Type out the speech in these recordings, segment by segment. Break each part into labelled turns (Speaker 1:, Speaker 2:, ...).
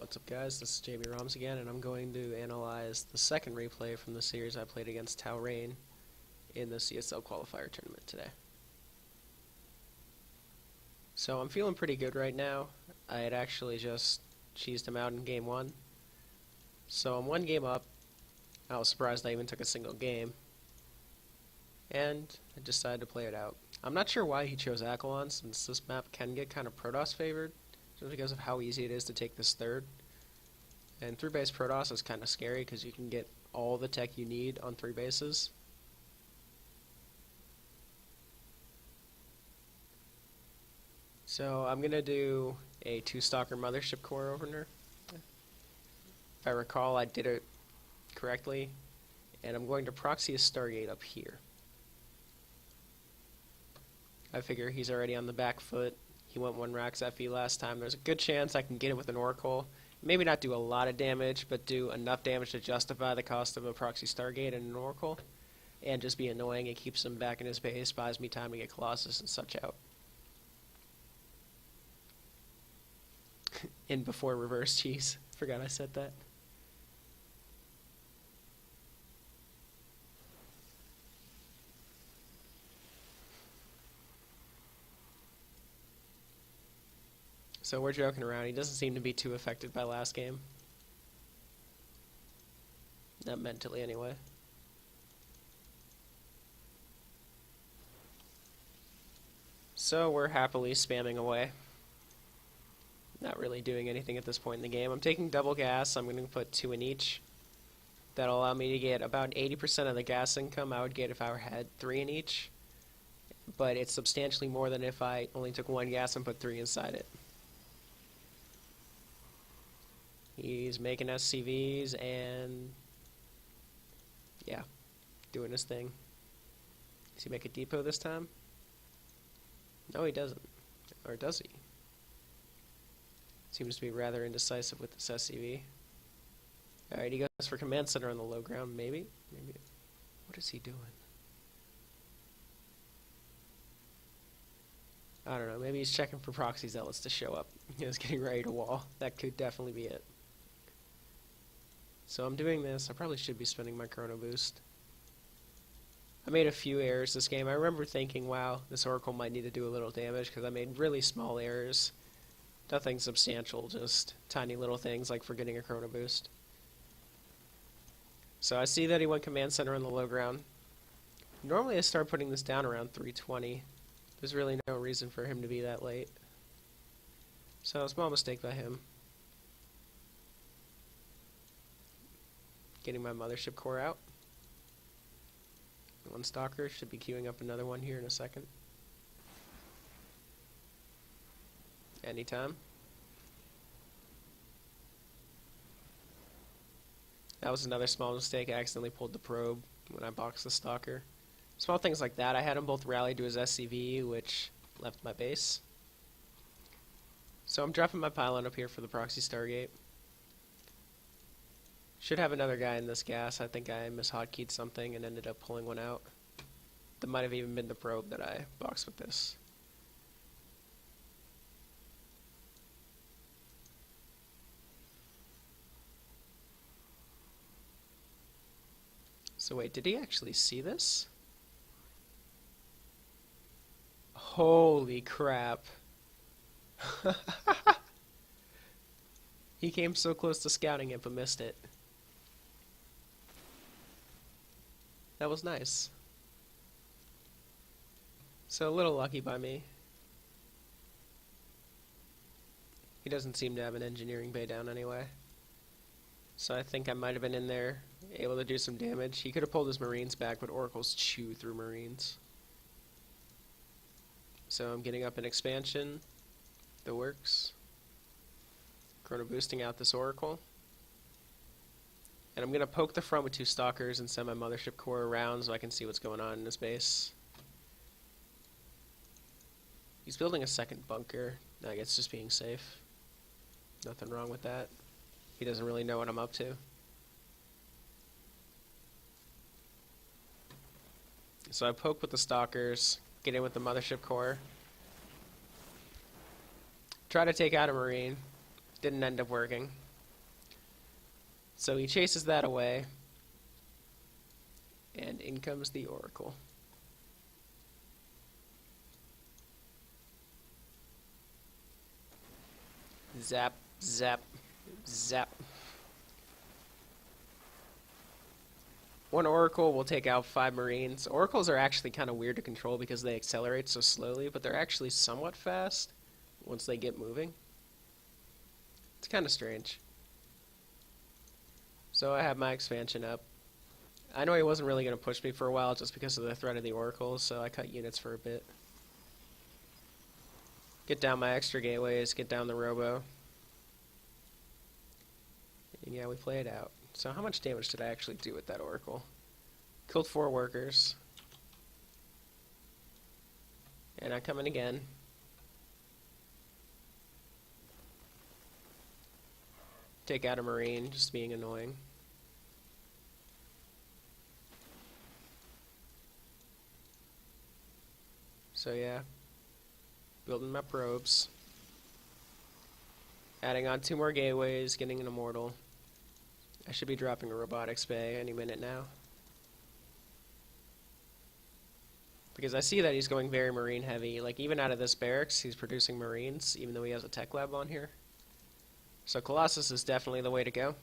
Speaker 1: What's up guys, this is JBroms again, and I'm going to analyze the second replay from the series I played against Talrane in the CSL qualifier tournament today. So I'm feeling pretty good right now. I had actually just cheesed him out in game 1. So I'm one game up. I was surprised I even took a single game. And I decided to play it out. I'm not sure why he chose Akilon, since this map can get kind of Protoss favored, just because of how easy it is to take this third. And 3-base Protoss is kind of scary because you can get all the tech you need on 3 bases. So I'm going to do a 2-stalker Mothership Core opener. If I recall, I did it correctly. And I'm going to proxy a Stargate up here. I figure he's already on the back foot. He went 1 Rax FE last time. There's a good chance I can get it with an Oracle. Maybe not do a lot of damage, but do enough damage to justify the cost of a proxy Stargate and an Oracle. And just be annoying. It keeps him back in his base, buys me time to get Colossus and such out. In before reverse cheese. Forgot I said that. So we're joking around. He doesn't seem to be too affected by last game. Not mentally, anyway. So we're happily spamming away. Not really doing anything at this point in the game. I'm taking double gas. I'm going to put 2 in each. That'll allow me to get about 80% of the gas income I would get if I had 3 in each. But it's substantially more than if I only took 1 gas and put 3 inside it. He's making SCVs and, yeah, doing his thing. Does he make a depot this time? No, he doesn't. Or does he? Seems to be rather indecisive with this SCV. Alright, he goes for command center on the low ground, maybe? Maybe. What is he doing? I don't know, maybe he's checking for proxy zealots to show up. He was getting ready to wall. That could definitely be it. So I'm doing this. I probably should be spending my chrono boost. I made a few errors this game. I remember thinking, wow, this Oracle might need to do a little damage because I made really small errors. Nothing substantial, just tiny little things like forgetting a chrono boost. So I see that he went command center on the low ground. Normally I start putting this down around 320. There's really no reason for him to be that late. So a small mistake by him. Getting my Mothership Core out. 1 stalker, should be queuing up another one here in a second. Anytime. That was another small mistake. I accidentally pulled the probe when I boxed the stalker. Small things like that. I had him both rallied to his SCV, which left my base. So I'm dropping my pylon up here for the proxy Stargate. Should have another guy in this gas. I think I mishotkeyd something and ended up pulling one out. That might have even been the probe that I boxed with this. So wait, did he actually see this? Holy crap. He came so close to scouting it but missed it. That was nice. So a little lucky by me. He doesn't seem to have an engineering bay down anyway. So I think I might have been in there, able to do some damage. He could have pulled his Marines back, but Oracles chew through Marines. So I'm getting up an expansion. That works. Chrono boosting out this Oracle. And I'm going to poke the front with 2 stalkers and send my Mothership Core around so I can see what's going on in his base. He's building a second bunker. I guess just being safe. Nothing wrong with that. He doesn't really know what I'm up to. So I poke with the stalkers, get in with the Mothership Core. Try to take out a Marine. Didn't end up working. So he chases that away, and in comes the Oracle. Zap, zap, zap. One Oracle will take out 5 Marines. Oracles are actually kind of weird to control because they accelerate so slowly, but they're actually somewhat fast once they get moving. It's kind of strange. So I have my expansion up. I know he wasn't really going to push me for a while just because of the threat of the Oracles, so I cut units for a bit. Get down my extra gateways, get down the Robo. And yeah, we play it out. So how much damage did I actually do with that Oracle? Killed 4 workers. And I come in again. Take out a Marine, just being annoying. So yeah, building my probes. Adding on 2 more gateways, getting an Immortal. I should be dropping a Robotics Bay any minute now. Because I see that he's going very Marine heavy. Like, even out of this barracks, he's producing Marines, even though he has a tech lab on here. So Colossus is definitely the way to go.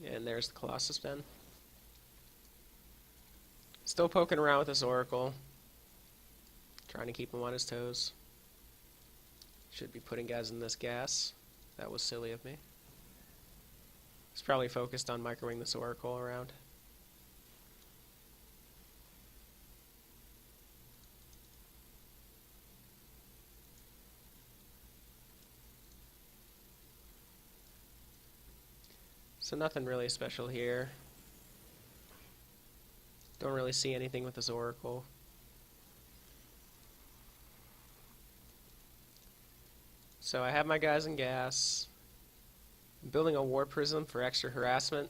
Speaker 1: And there's the Colossus den. Still poking around with this Oracle. Trying to keep him on his toes. Should be putting guys in this gas. That was silly of me. He's probably focused on microwing this Oracle around. So nothing really special here. Don't really see anything with this Oracle. So I have my guys in gas. I'm building a War Prism for extra harassment.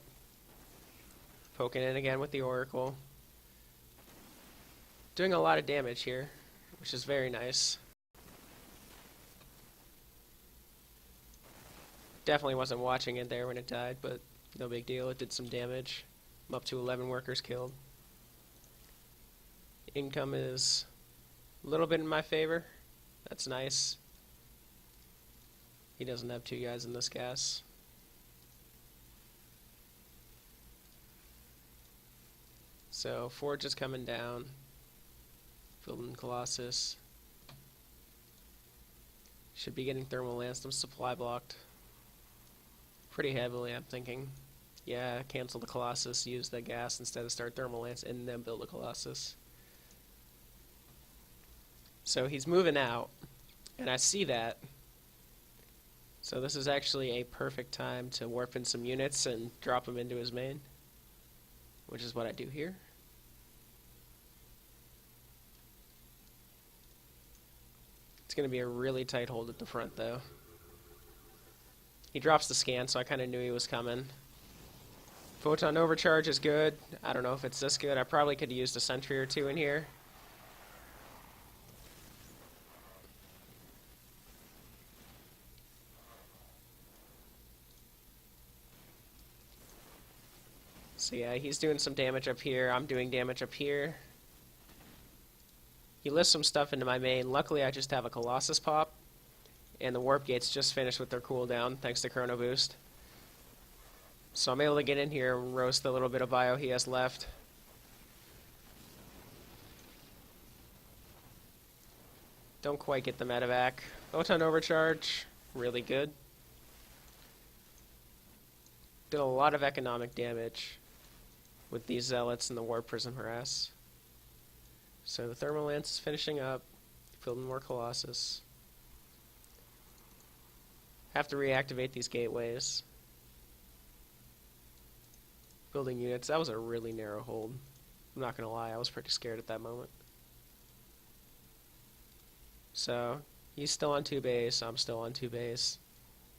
Speaker 1: Poking in again with the Oracle. Doing a lot of damage here, which is very nice. Definitely wasn't watching it there when it died, but no big deal. It did some damage. I'm up to 11 workers killed. Income is a little bit in my favor. That's nice. He doesn't have 2 guys in this gas. So Forge is coming down. Building Colossus. Should be getting Thermal Lance. I'm supply blocked. Pretty heavily, I'm thinking. Yeah, cancel the Colossus, use the gas instead of start Thermal Lance, and then build a Colossus. So he's moving out, and I see that. So this is actually a perfect time to warp in some units and drop him into his main, which is what I do here. It's going to be a really tight hold at the front, though. He drops the scan, so I kind of knew he was coming. Photon Overcharge is good. I don't know if it's this good. I probably could have used a sentry or 2 in here. So yeah, he's doing some damage up here. I'm doing damage up here. He lifts some stuff into my main. Luckily, I just have a Colossus pop. And the warp gates just finished with their cooldown, thanks to Chrono Boost. So I'm able to get in here and roast the little bit of bio he has left. Don't quite get the medevac. Photon Overcharge, really good. Did a lot of economic damage with these Zealots and the Warp Prism Harass. So the Thermal Lance is finishing up, building more Colossus. Have to reactivate these gateways. Building units. That was a really narrow hold. I'm not going to lie, I was pretty scared at that moment. So, he's still on 2 base, I'm still on 2 base.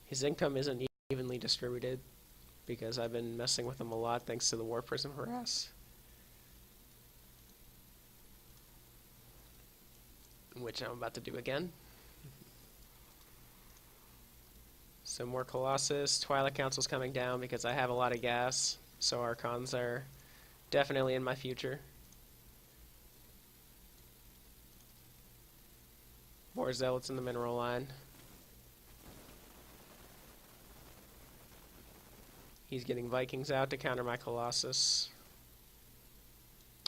Speaker 1: His income isn't evenly distributed because I've been messing with him a lot thanks to the War Prism Harass. Which I'm about to do again. Some more Colossus. Twilight Council's coming down because I have a lot of gas, so Archons are definitely in my future. More Zealots in the mineral line. He's getting Vikings out to counter my Colossus.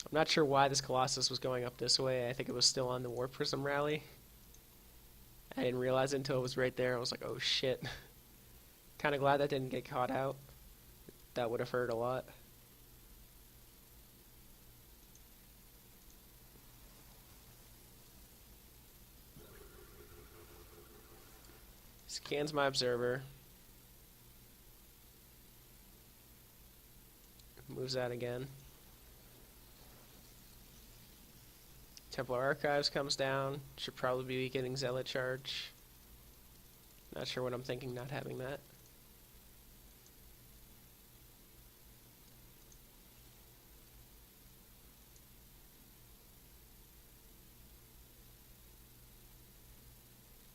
Speaker 1: I'm not sure why this Colossus was going up this way. I think it was still on the War Prism rally. I didn't realize it until it was right there. I was like, oh shit. Kind of glad that didn't get caught out. That would have hurt a lot. Scans my observer. Moves out again. Templar Archives comes down. Should probably be getting Zealot Charge. Not sure what I'm thinking not having that.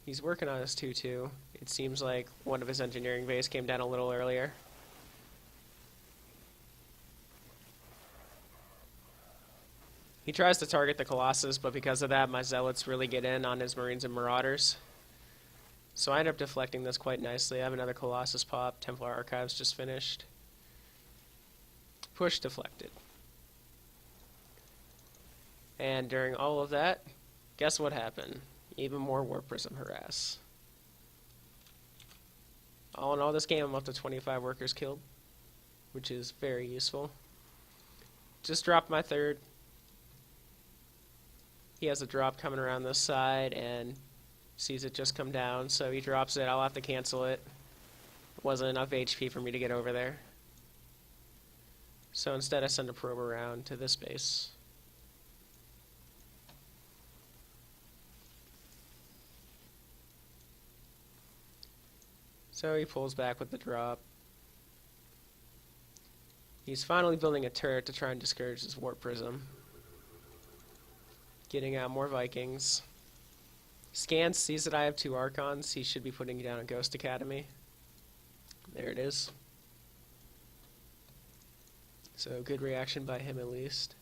Speaker 1: He's working on his 2-2. It seems like one of his engineering bays came down a little earlier. He tries to target the Colossus, but because of that, my Zealots really get in on his Marines and Marauders. So I end up deflecting this quite nicely. I have another Colossus pop. Templar Archives just finished. Push deflected. And during all of that, guess what happened? Even more War Prism harass. All in all, this game I'm up to 25 workers killed, which is very useful. Just dropped my third. He has a drop coming around this side and sees it just come down, so he drops it. I'll have to cancel it. Wasn't enough HP for me to get over there. So instead I send a probe around to this base. So he pulls back with the drop. He's finally building a turret to try and discourage his Warp Prism. Getting out more Vikings. Scans, sees that I have 2 Archons. He should be putting down a Ghost Academy. There it is. So good reaction by him at least.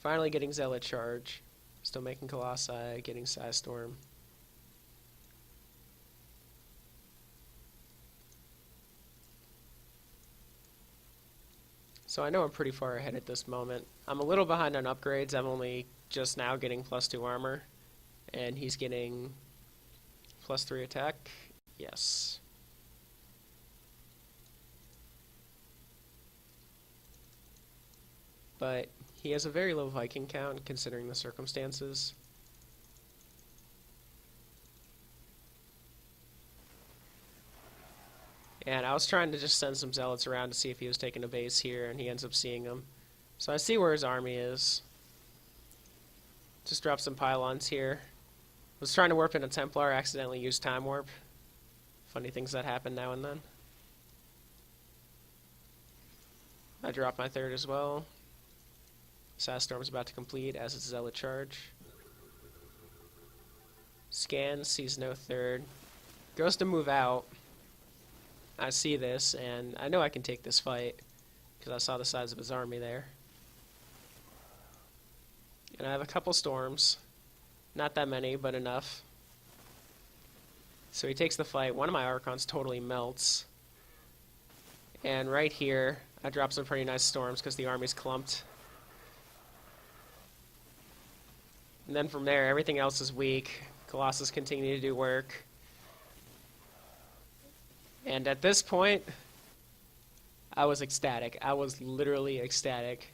Speaker 1: Finally getting Zealot Charge. Still making Colossi, getting Psystorm. So I know I'm pretty far ahead at this moment. I'm a little behind on upgrades. I'm only just now getting +2 armor. And he's getting +3 attack. Yes. But he has a very low Viking count considering the circumstances. And I was trying to just send some Zealots around to see if he was taking a base here, and he ends up seeing them. So I see where his army is. Just drop some pylons here. Was trying to warp in a Templar, accidentally used Time Warp. Funny things that happen now and then. I dropped my third as well. Psystorm's about to complete as it's Zealot Charge. Scan, sees no third. Goes to move out. I see this, and I know I can take this fight, because I saw the size of his army there. And I have a couple storms. Not that many, but enough. So he takes the fight. One of my Archons totally melts. And right here, I drop some pretty nice storms, because the army's clumped. And then from there, everything else is weak. Colossus continue to do work. And at this point, I was ecstatic. I was literally ecstatic.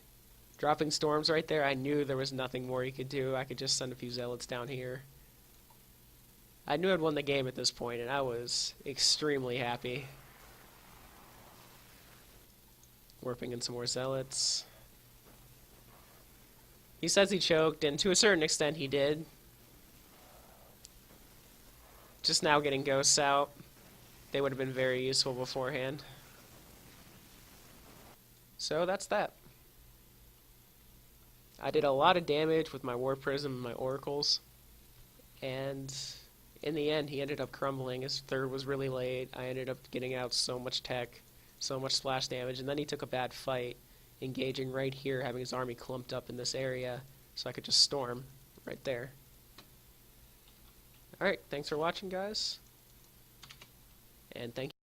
Speaker 1: Dropping storms right there, I knew there was nothing more he could do. I could just send a few Zealots down here. I knew I'd won the game at this point, and I was extremely happy. Warping in some more Zealots. He says he choked, and to a certain extent he did. Just now getting ghosts out. They would have been very useful beforehand. So that's that. I did a lot of damage with my War Prism and my Oracles, and in the end, he ended up crumbling. His third was really late. I ended up getting out so much tech, so much splash damage, and then he took a bad fight, engaging right here, having his army clumped up in this area, so I could just storm right there. Alright, thanks for watching, guys, and thank you.